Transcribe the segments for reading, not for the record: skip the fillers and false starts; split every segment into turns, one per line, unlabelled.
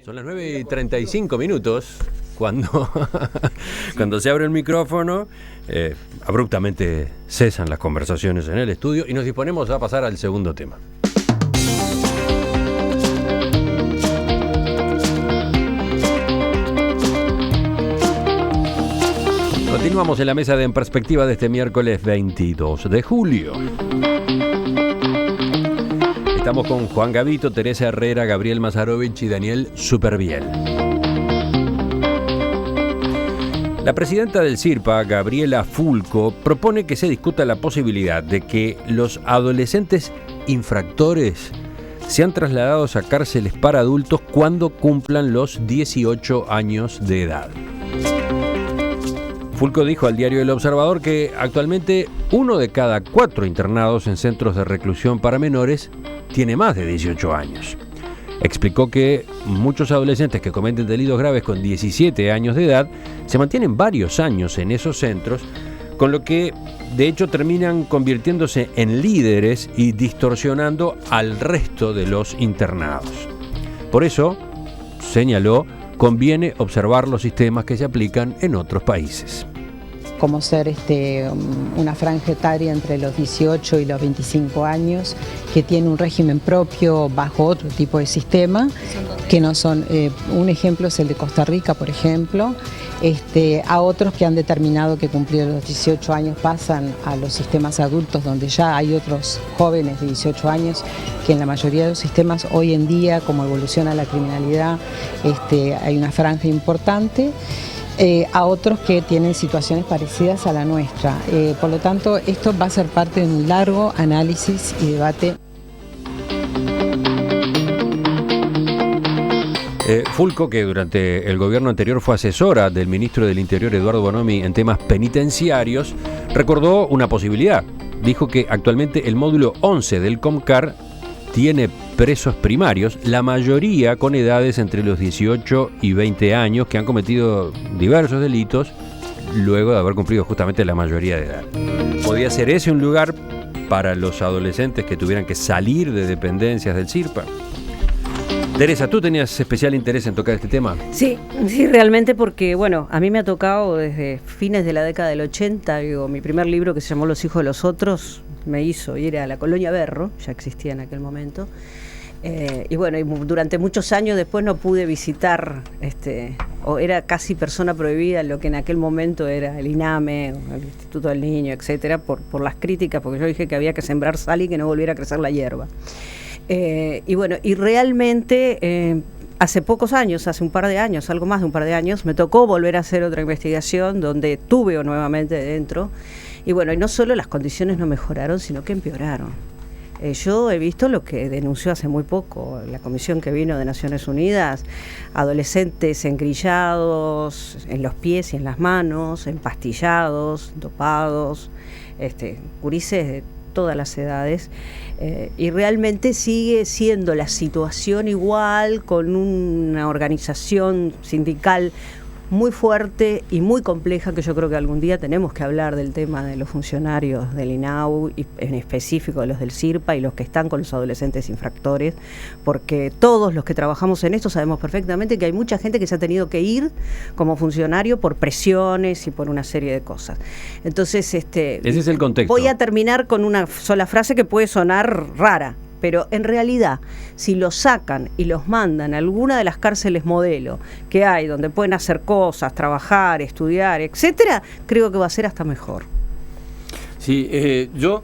Son las 9:35 cuando, cuando se abre el micrófono, abruptamente cesan las conversaciones en el estudio y nos disponemos a pasar al segundo tema. Continuamos en la mesa de En Perspectiva de este miércoles 22 de julio. Estamos con Juan Gavito, Teresa Herrera, Gabriel Mazarovich y Daniel Superviel. La presidenta del CIRPA, Gabriela Fulco, propone que se discuta la posibilidad de que los adolescentes infractores sean trasladados a cárceles para adultos cuando cumplan los 18 años de edad. Fulco dijo al diario El Observador que actualmente 1 de cada 4 internados en centros de reclusión para menores tiene más de 18 años. Explicó que muchos adolescentes que cometen delitos graves con 17 años de edad se mantienen varios años en esos centros, con lo que de hecho terminan convirtiéndose en líderes y distorsionando al resto de los internados. Por eso, señaló, conviene observar los sistemas que se aplican en otros países.
Como ser una franja etaria entre los 18 y los 25 años, que tiene un régimen propio bajo otro tipo de sistema, que no son, un ejemplo es el de Costa Rica, por ejemplo, a otros que han determinado que cumplidos los 18 años pasan a los sistemas adultos, donde ya hay otros jóvenes de 18 años, que en la mayoría de los sistemas hoy en día, como evoluciona la criminalidad, hay una franja importante. A otros que tienen situaciones parecidas a la nuestra. Por lo tanto, esto va a ser parte de un largo análisis y debate.
Fulco, que durante el gobierno anterior fue asesora del ministro del Interior, Eduardo Bonomi, en temas penitenciarios, recordó una posibilidad. Dijo que actualmente el módulo 11 del COMCAR tiene presos primarios, la mayoría con edades entre los 18 y 20 años, que han cometido diversos delitos luego de haber cumplido justamente la mayoría de edad. ¿Podría ser ese un lugar para los adolescentes que tuvieran que salir de dependencias del CIRPA? Teresa, ¿tú tenías especial interés en tocar este tema?
Sí, realmente, porque bueno, a mí me ha tocado desde fines de la década del 80, mi primer libro, que se llamó Los hijos de los otros, me hizo ir a la Colonia Berro, ya existía en aquel momento, y bueno, y durante muchos años después no pude visitar, o era casi persona prohibida lo que en aquel momento era el INAME, el Instituto del Niño, etcétera, por las críticas, porque yo dije que había que sembrar sal y que no volviera a crecer la hierba. Y bueno, y realmente hace pocos años, hace un par de años, algo más de un par de años, me tocó volver a hacer otra investigación donde tuve nuevamente dentro. Y bueno, y no solo las condiciones no mejoraron, sino que empeoraron. Yo he visto lo que denunció hace muy poco la comisión que vino de Naciones Unidas: adolescentes engrillados en los pies y en las manos, empastillados, dopados, gurises de todas las edades, y realmente sigue siendo la situación igual, con una organización sindical muy fuerte y muy compleja, que yo creo que algún día tenemos que hablar del tema de los funcionarios del INAU, y en específico de los del CIRPA y los que están con los adolescentes infractores, porque todos los que trabajamos en esto sabemos perfectamente que hay mucha gente que se ha tenido que ir como funcionario por presiones y por una serie de cosas. Entonces, ese
es el contexto.
Voy a terminar con una sola frase que puede sonar rara, pero en realidad, si los sacan y los mandan a alguna de las cárceles modelo que hay, donde pueden hacer cosas, trabajar, estudiar, etcétera, creo que va a ser hasta mejor.
Sí, yo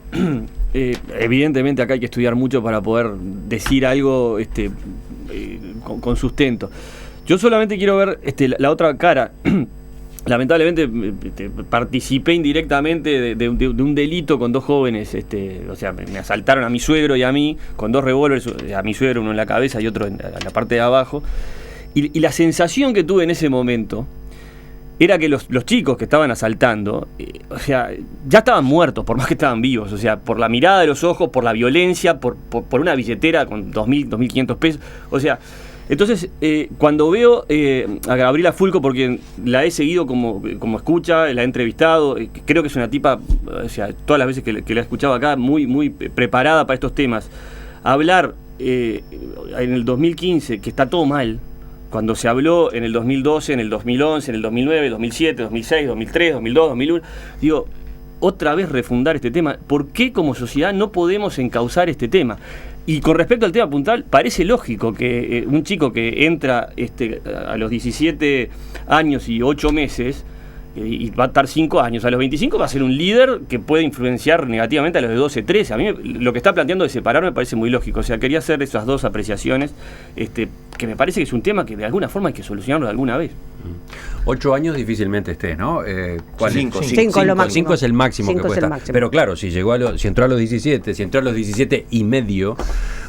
evidentemente acá hay que estudiar mucho para poder decir algo con sustento. Yo solamente quiero ver la otra cara. Lamentablemente participé indirectamente de un delito con 2 jóvenes, o sea, me asaltaron a mi suegro y a mí con 2 revólveres, a mi suegro uno en la cabeza y otro en la parte de abajo, y la sensación que tuve en ese momento era que los chicos que estaban asaltando, o sea, ya estaban muertos, por más que estaban vivos, o sea, por la mirada de los ojos, por la violencia, por una billetera con 2.000, 2.500 pesos, o sea. Entonces, cuando veo a Gabriela Fulco, porque la he seguido como escucha, la he entrevistado, creo que es una tipa, o sea, todas las veces que la he escuchado acá, muy preparada para estos temas, hablar en el 2015 que está todo mal, cuando se habló en el 2012, en el 2011, en el 2009, 2007, 2006, 2003, 2002, 2001, digo, otra vez refundar este tema. ¿Por qué como sociedad no podemos encauzar este tema? Y con respecto al tema puntual, parece lógico que un chico que entra a los 17 años y 8 meses, y va a estar 5 años, a los 25 va a ser un líder que puede influenciar negativamente a los de 12, 13. A mí lo que está planteando de separar me parece muy lógico. O sea, quería hacer esas dos apreciaciones, que me parece que es un tema que de alguna forma hay que solucionarlo de alguna vez.
8 años difícilmente estés, ¿no?
5
es el máximo que puede estar. Pero claro, si entró a los 17, si entró a los 17 y medio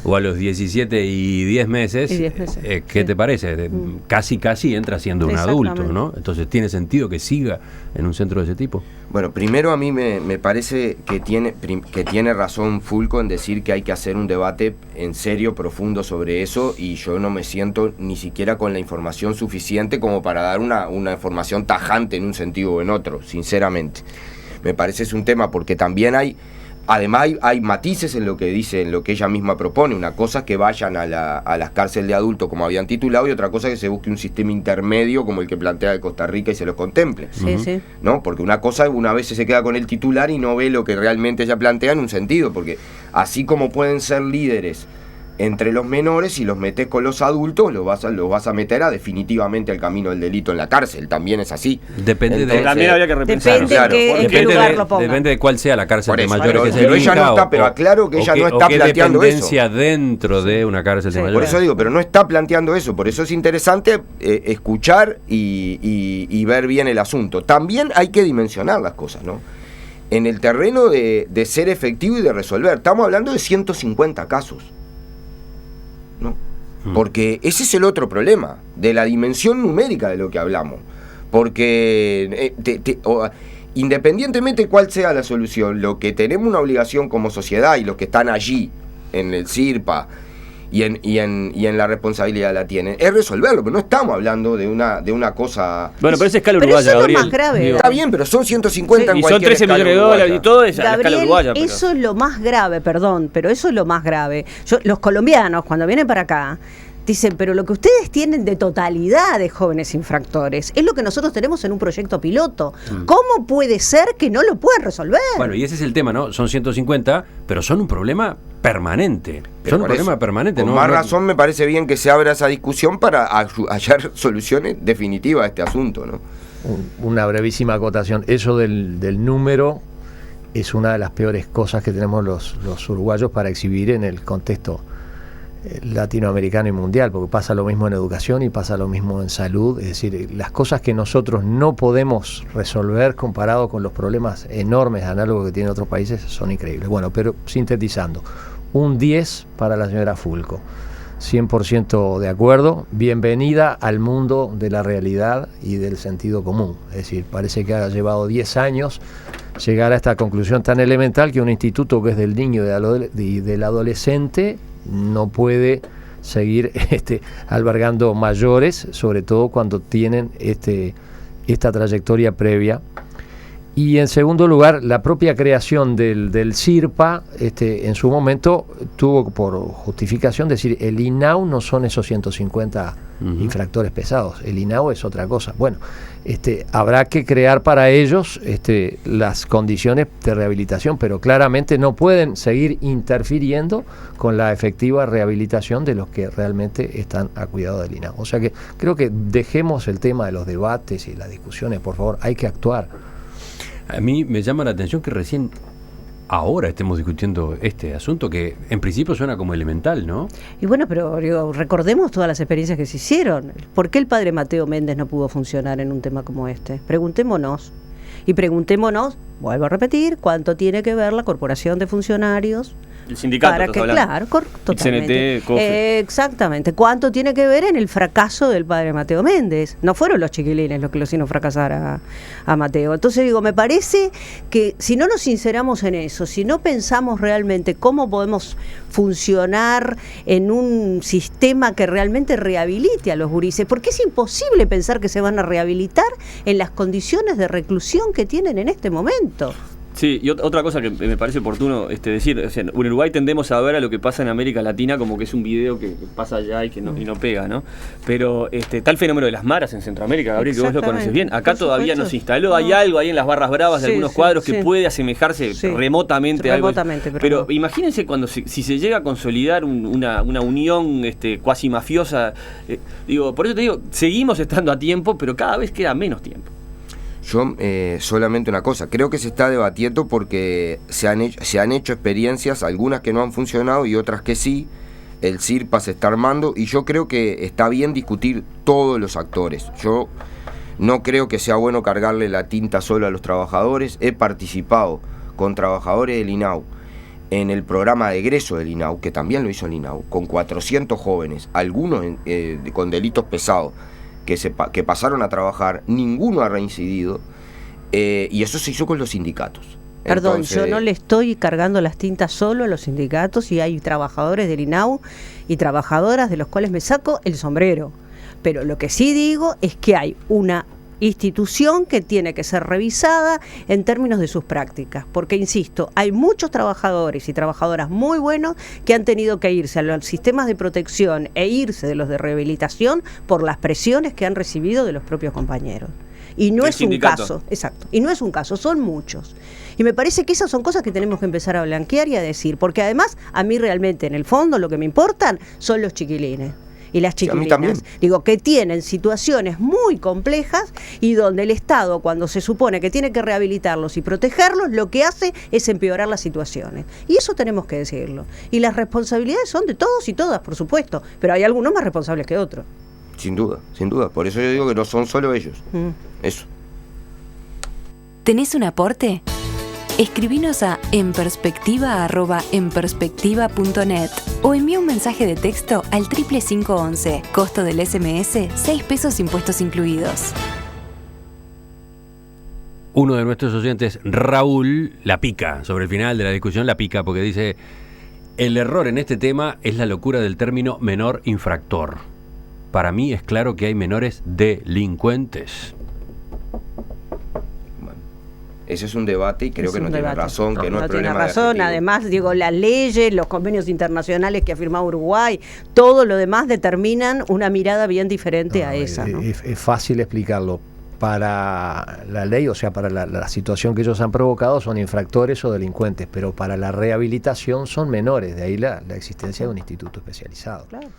o a los 17 y 10 meses, ¿qué te parece? Casi entra siendo un adulto, ¿no? Entonces tiene sentido que siga en un centro de ese tipo.
Bueno, primero a mí me parece que tiene razón Fulco en decir que hay que hacer un debate en serio, profundo sobre eso, y yo no me siento ni siquiera con la información suficiente como para dar una información tajante en un sentido o en otro, sinceramente. Me parece es un tema porque también hay matices en lo que dice, en lo que ella misma propone. Una cosa es que vayan a las cárceles de adultos, como habían titulado, y otra cosa es que se busque un sistema intermedio como el que plantea de Costa Rica y se los contemple.
Sí.
¿No? Porque una cosa, una vez se queda con el titular y no ve lo que realmente ella plantea en un sentido, porque así como pueden ser líderes entre los menores, si los metes con los adultos, los vas a meter definitivamente al camino del delito en la cárcel. También es así.
Depende.
Entonces,
también habría que repensarlo.
Depende de cuál sea la cárcel de mayores que se
pero ella
elija,
no está, pero aclaro que ella no está planteando eso.
Dependencia dentro de una cárcel de mayores.
Por eso digo, pero no está planteando eso. Por eso es interesante escuchar y ver bien el asunto. También hay que dimensionar las cosas, ¿no? En el terreno de ser efectivo y de resolver. Estamos hablando de 150 casos. ¿No? Porque ese es el otro problema, de la dimensión numérica de lo que hablamos. Porque independientemente de cuál sea la solución, lo que tenemos una obligación como sociedad y los que están allí en el CIRPA y en la responsabilidad la tienen, es resolverlo, pero no estamos hablando de una cosa...
Bueno, pero es escala uruguaya,
Gabriel.
Eso es
lo más grave.
Está bien, pero son 150 en
y
cualquier
son 13 millones de dólares y todo es a escala uruguaya. Pero...
Eso es lo más grave, perdón, pero eso es lo más grave. Los colombianos, cuando vienen para acá, dicen, pero lo que ustedes tienen de totalidad de jóvenes infractores es lo que nosotros tenemos en un proyecto piloto. ¿Cómo puede ser que no lo puedan resolver?
Bueno, y ese es el tema, ¿no? Son 150, pero son un problema permanente. Son un problema permanente.
Con más razón me parece bien que se abra esa discusión para hallar soluciones definitivas a este asunto, ¿no?
Una brevísima acotación. Eso del número es una de las peores cosas que tenemos los uruguayos para exhibir en el contexto latinoamericano y mundial, porque pasa lo mismo en educación y pasa lo mismo en salud. Es decir, las cosas que nosotros no podemos resolver comparado con los problemas enormes análogos que tienen otros países son increíbles. Bueno, pero sintetizando, un 10 para la señora Fulco, 100% de acuerdo, bienvenida al mundo de la realidad y del sentido común. Es decir, parece que ha llevado 10 años llegar a esta conclusión tan elemental que un instituto que es del niño y del adolescente no puede seguir albergando mayores, sobre todo cuando tienen esta trayectoria previa. Y en segundo lugar, la propia creación del CIRPA en su momento tuvo por justificación decir, el INAU no son esos 150 infractores pesados, el INAU es otra cosa. Bueno, habrá que crear para ellos las condiciones de rehabilitación, pero claramente no pueden seguir interfiriendo con la efectiva rehabilitación de los que realmente están a cuidado del INAU. O sea que creo que dejemos el tema de los debates y las discusiones, por favor, hay que actuar.
A mí me llama la atención que recién ahora estemos discutiendo este asunto que en principio suena como elemental, ¿no? Y
bueno, pero recordemos todas las experiencias que se hicieron. ¿Por qué el padre Mateo Méndez no pudo funcionar en un tema como este? Preguntémonos. Y preguntémonos, vuelvo a repetir, cuánto tiene que ver la corporación de funcionarios.
El sindicato,
para que, claro, totalmente.
CNT, COFE.
Exactamente. ¿Cuánto tiene que ver en el fracaso del padre Mateo Méndez? No fueron los chiquilines los que lo hicieron fracasar a Mateo. Entonces digo, me parece que si no nos sinceramos en eso, si no pensamos realmente cómo podemos funcionar en un sistema que realmente rehabilite a los gurises, porque es imposible pensar que se van a rehabilitar en las condiciones de reclusión que tienen en este momento.
Sí, y otra cosa que me parece oportuno decir, o sea, en Uruguay tendemos a ver a lo que pasa en América Latina como que es un video que pasa allá y no pega, ¿no? Pero está el fenómeno de las maras en Centroamérica, Gabriel, que vos lo conoces bien. Acá todavía no se instaló, hay algo ahí en las barras bravas de algunos cuadros que puede asemejarse remotamente a algo. Pero imagínense cuando si se llega a consolidar una unión cuasi mafiosa, digo, por eso te digo, seguimos estando a tiempo, pero cada vez queda menos tiempo.
Yo solamente una cosa, creo que se está debatiendo porque se han hecho experiencias, algunas que no han funcionado y otras que sí. El CIRPA se está armando y yo creo que está bien discutir todos los actores. Yo no creo que sea bueno cargarle la tinta solo a los trabajadores. He participado con trabajadores del INAU en el programa de egreso del INAU, que también lo hizo el INAU, con 400 jóvenes, algunos con delitos pesados, que pasaron a trabajar, ninguno ha reincidido, y eso se hizo con los sindicatos.
Perdón,
Entonces,
yo no le estoy cargando las tintas solo a los sindicatos y hay trabajadores del INAU y trabajadoras de los cuales me saco el sombrero. Pero lo que sí digo es que hay una institución que tiene que ser revisada en términos de sus prácticas, porque insisto, hay muchos trabajadores y trabajadoras muy buenos que han tenido que irse a los sistemas de protección e irse de los de rehabilitación por las presiones que han recibido de los propios compañeros. Y no es un caso, exacto, y no es un caso, son muchos. Y me parece que esas son cosas que tenemos que empezar a blanquear y a decir, porque además a mí realmente en el fondo lo que me importan son los chiquilines. Y las chiquilinas, digo, que tienen situaciones muy complejas y donde el Estado, cuando se supone que tiene que rehabilitarlos y protegerlos, lo que hace es empeorar las situaciones. Y eso tenemos que decirlo. Y las responsabilidades son de todos y todas, por supuesto, pero hay algunos más responsables que otros.
Sin duda, sin duda. Por eso yo digo que no son solo ellos. Eso.
¿Tenés un aporte? Escribinos a enperspectiva@enperspectiva.net o envía un mensaje de texto al 55511. Costo del SMS, 6 pesos impuestos incluidos.
Uno de nuestros oyentes, Raúl, la pica, sobre el final de la discusión la pica, porque dice: el error en este tema es la locura del término menor infractor. Para mí es claro que hay menores delincuentes.
Ese es un debate y creo que no tiene razón, que no es problema
tiene razón. Además, digo, las leyes, los convenios internacionales que ha firmado Uruguay, todo lo demás determinan una mirada bien diferente a esa, ¿no?
Es fácil explicarlo. Para la ley, o sea, para la situación que ellos han provocado, son infractores o delincuentes, pero para la rehabilitación son menores, de ahí la existencia de un instituto especializado.
Claro.